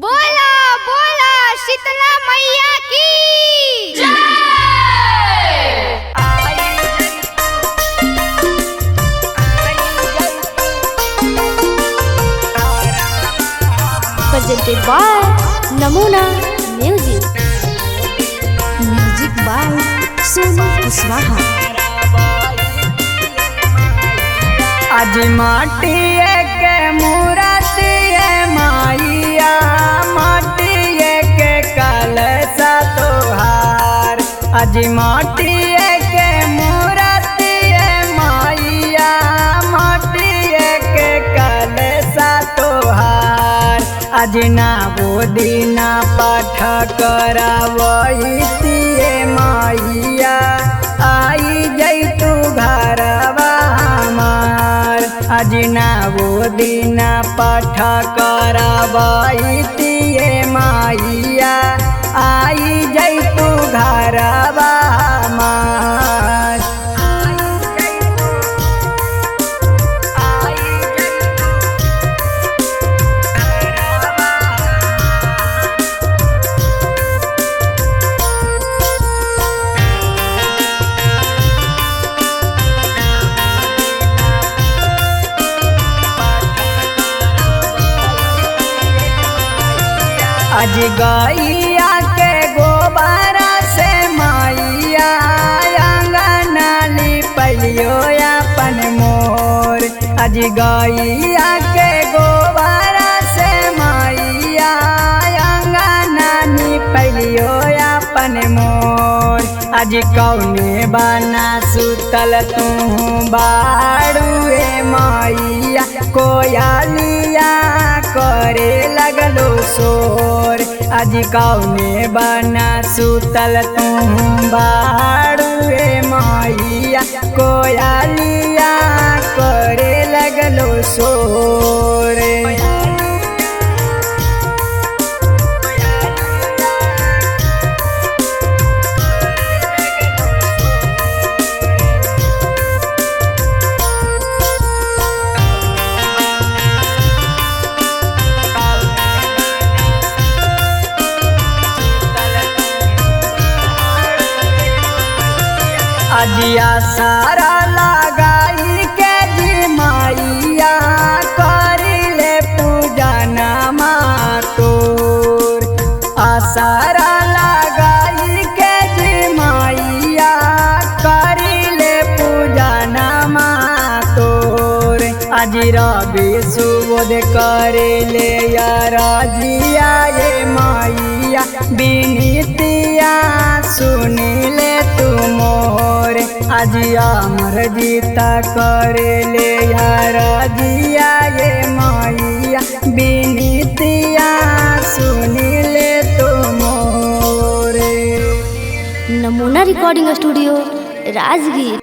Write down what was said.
बोला बोला शीतला मैया की presented by Namuna Music. Music by Sonu Kuswaha. आज माटिए के मूरतिए माइया माटिए के कलसा तोहार। आज माटिए के मूरतिए माइया माटिए के कलसा तोहार। आज ना बोदिना पाठ करावइतिए माइया आई जैतु घरवा हमार। आज ना वो दिना पाठ करावइतिए माइया आई जैतु घरवा हमार। आज गैया के गोबरा से माइया अंगना लिपलियो अपन मोर। आज गैया के गोबरा से माइया अंगना लिपलियो अपन मोर। आज कौने बना सुतल तू बाड़ुए माइया कोयलिया करे लगलो शोर। आज कौने बना सुतल तू बाड़ुए माइया कोयलिया करे लगलो शोर। अजिया सारा लगाई के जी माइया करिले पूजा नमा तोर। आसारा लगाई के जी माइया करिले पूजा नमा तोर। आज रवि सुबोध करिले राजिया ये माइया बिनतिया सुनिले तू मोर। आज अमर जीता करेले राजिया ये माइया बिनतिया सुनिले तू मोर। नमूना रिकॉर्डिंग स्टूडियो राजगीर।